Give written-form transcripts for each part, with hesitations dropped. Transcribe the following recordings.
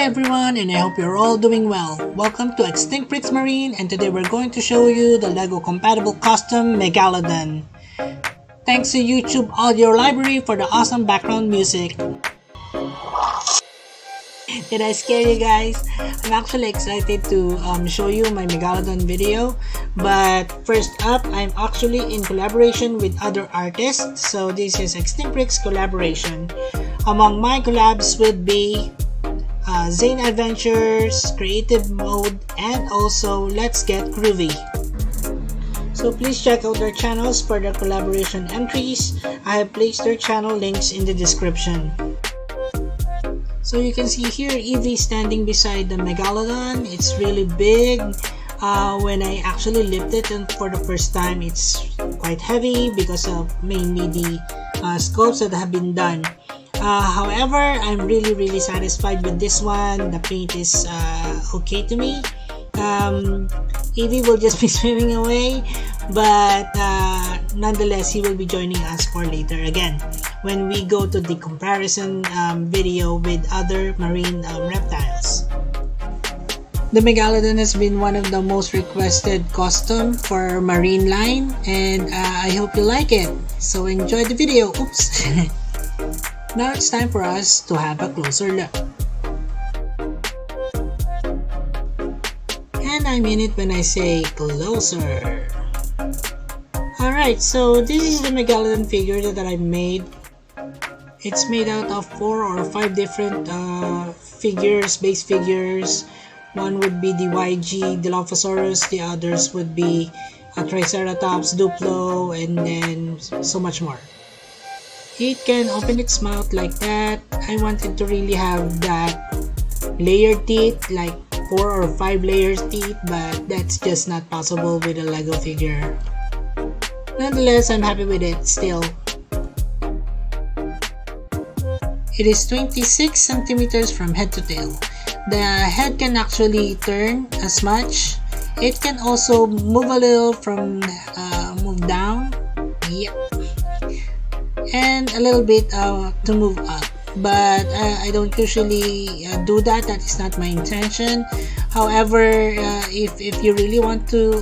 Hi everyone, and I hope you're all doing well. Welcome to Extinct Pricks Marine, and today we're going to show you the LEGO compatible custom Megalodon. Thanks to YouTube Audio Library for the awesome background music. Did I scare you guys? I'm actually excited to show you my Megalodon video, but first up, I'm actually in collaboration with other artists, so this is Extinct Pricks collaboration. Among my collabs would be Zane Adventures, Creative Mode, and also Let's Get Groovy. So please check out their channels for their collaboration entries. I have placed their channel links in the description. So you can see here Evie standing beside the Megalodon. It's really big. When I actually lifted it for the first time, it's quite heavy because of mainly the sculpts that have been done. However, I'm really satisfied with this one. The paint is okay to me. Evie will just be swimming away, but nonetheless, he will be joining us for later again when we go to the comparison video with other marine reptiles. The Megalodon has been one of the most requested custom for marine line, and I hope you like it. So enjoy the video. Oops. Now it's time for us to have a closer look. And I mean it when I say closer. Alright, so this is the Megalodon figure that I made. It's made out of 4 or 5 different figures, base figures. One would be the YG Dilophosaurus, the others would be a Triceratops, Duplo, and then so much more. It can open its mouth like that. I wanted to really have that layered teeth, like 4 or 5 layers teeth, but that's just not possible with a Lego figure. Nonetheless, I'm happy with it still. It is 26 centimeters from head to tail. The head can actually turn as much. It can also move a little from move down. Yep. And a little bit to move up, but I don't usually do that. That is not my intention. However, if you really want to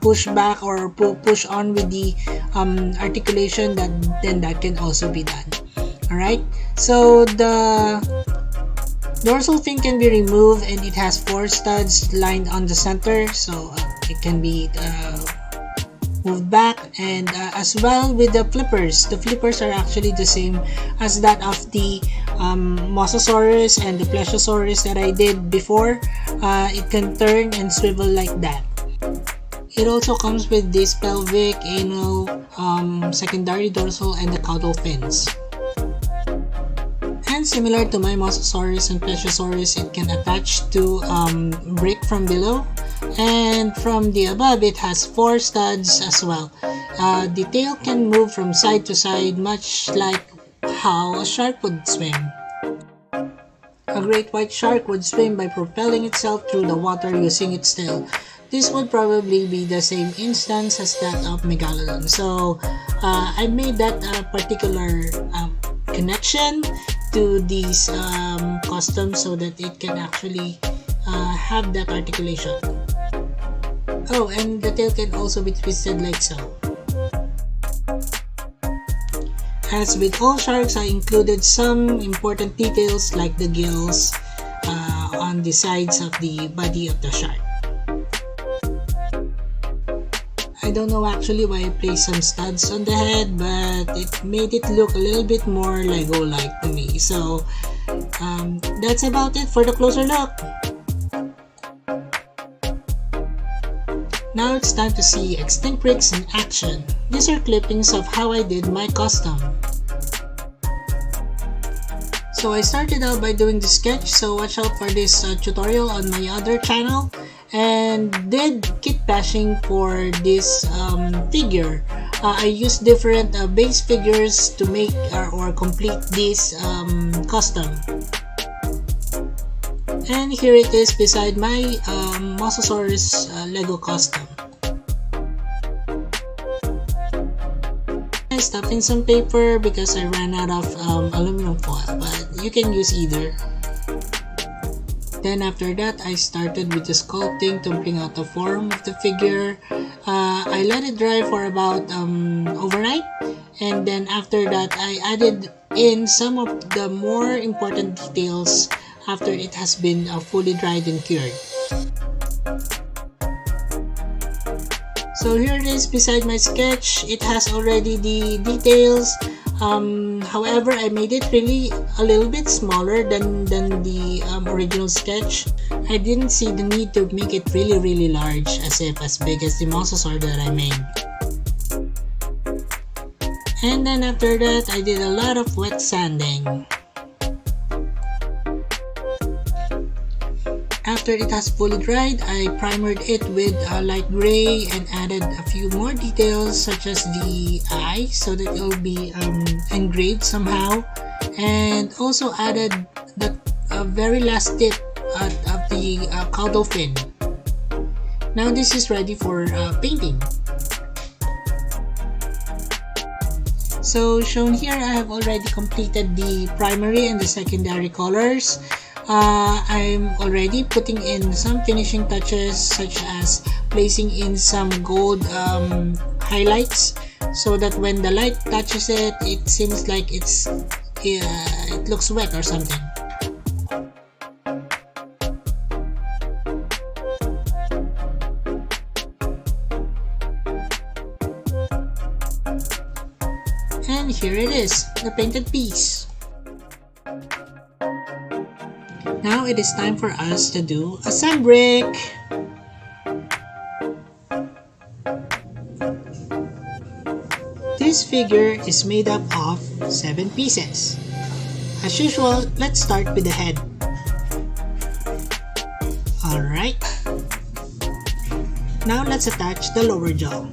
push back or push on with the articulation, then that can also be done. Alright, so the dorsal fin can be removed, and it has 4 studs lined on the center, so it can be moved back. And as well with the flippers are actually the same as that of the Mosasaurus and the Plesiosaurus that I did before. It can turn and swivel like that. It also comes with this pelvic, anal, secondary dorsal, and the caudal fins. And similar to my Mosasaurus and Plesiosaurus, it can attach to brick from below. And from the above, it has 4 studs as well. The tail can move from side to side, much like how a shark would swim. A great white shark would swim by propelling itself through the water using its tail. This would probably be the same instance as that of Megalodon. So I made that particular connection to these customs so that it can actually have that articulation. Oh, and the tail can also be twisted like so. As with all sharks, I included some important details like the gills on the sides of the body of the shark. I don't know actually why I placed some studs on the head, but it made it look a little bit more Lego-like to me. So that's about it for the closer look. Now it's time to see Extinct Pricks in action. These are clippings of how I did my custom. So I started out by doing the sketch, so watch out for this tutorial on my other channel, and did kit bashing for this figure. I used different base figures to make or complete this custom. And here it is beside my Mosasaurus Lego custom. I stuffed in some paper because I ran out of aluminum foil, but you can use either. Then after that, I started with the sculpting to bring out the form of the figure. I let it dry for about overnight, and then after that, I added in some of the more important details after it has been fully dried and cured. So here it is beside my sketch. It has already the details. However, I made it really a little bit smaller than the original sketch. I didn't see the need to make it really large, as big as the mosasaur that I made. And then after that, I did a lot of wet sanding. After it has fully dried, I primered it with light gray and added a few more details such as the eye so that it will be engraved somehow, and also added the very last tip of the caudal fin. Now this is ready for painting. So shown here, I have already completed the primary and the secondary colors. I'm already putting in some finishing touches such as placing in some gold highlights so that when the light touches it, it seems like it looks wet or something. And here it is, the painted piece. Now it is time for us to do a sand brick. This figure is made up of 7 pieces. As usual, let's start with the head. Alright. Now let's attach the lower jaw.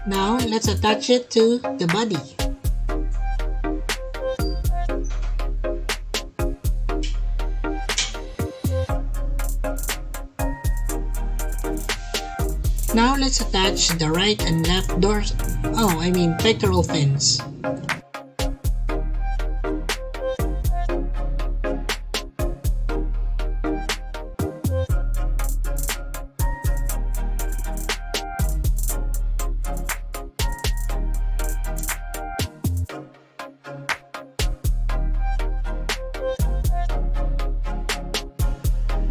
Now let's attach it to the body. Now let's attach the right and left pectoral fins.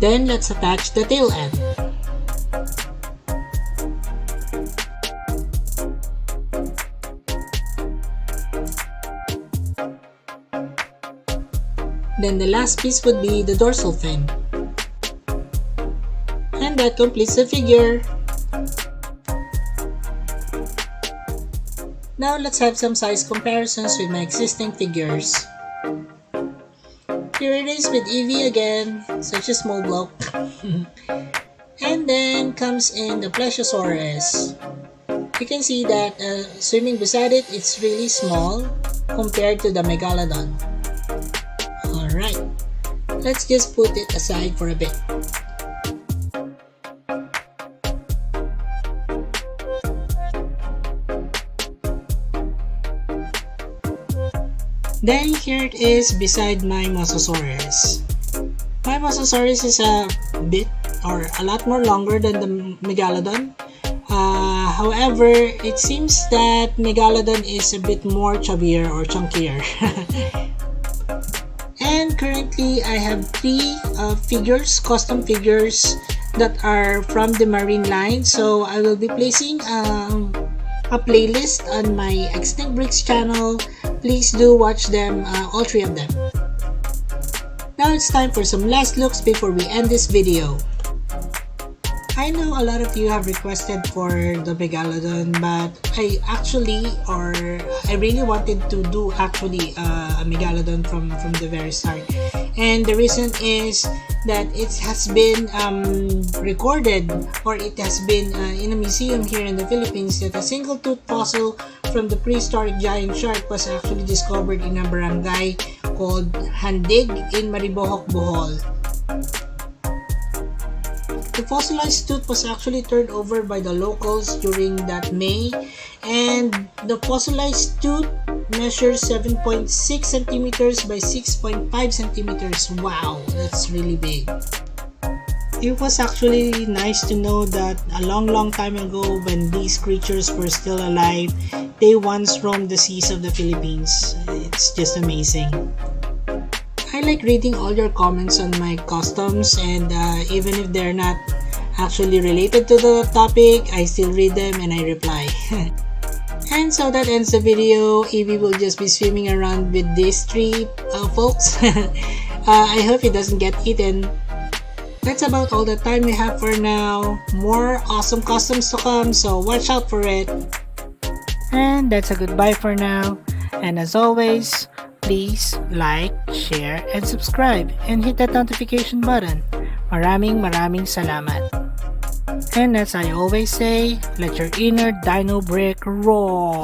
Then let's attach the tail end. Then the last piece would be the dorsal fin. And that completes the figure. Now let's have some size comparisons with my existing figures. Here it is with Evie again, such a small bloke. And then comes in the Plesiosaurus. You can see that swimming beside it, it's really small compared to the Megalodon. Alright, let's just put it aside for a bit. Then here it is beside my Mosasaurus. My Mosasaurus is a lot more longer than the Megalodon. However, it seems that Megalodon is a bit more chubbier or chunkier. And currently I have 3 figures, custom figures that are from the marine line. So I will be placing a playlist on my Extinct Bricks channel. Please do watch them, all 3 of them. Now it's time for some last looks before we end this video. I know a lot of you have requested for the Megalodon, but I really wanted to do a Megalodon from the very start. And the reason is that it has been recorded, or it has been in a museum here in the Philippines, that a single tooth fossil from the prehistoric giant shark was actually discovered in a barangay called Handig in Maribojoc, Bohol. The fossilized tooth was actually turned over by the locals during that May, and the fossilized tooth measures 7.6 centimeters by 6.5 centimeters. Wow, that's really big. It was actually nice to know that a long time ago, when these creatures were still alive, they once roamed the seas of the Philippines. It's just amazing. I like reading all your comments on my customs, and even if they're not actually related to the topic, I still read them and I reply. And so that ends the video. Evie will just be swimming around with these three folks. I hope he doesn't get eaten. That's about all the time we have for now. More awesome customs to come, so watch out for it. And that's a goodbye for now. And as always, please like, share, and subscribe, and hit that notification button. Maraming salamat. And as I always say, let your inner dino brick roar.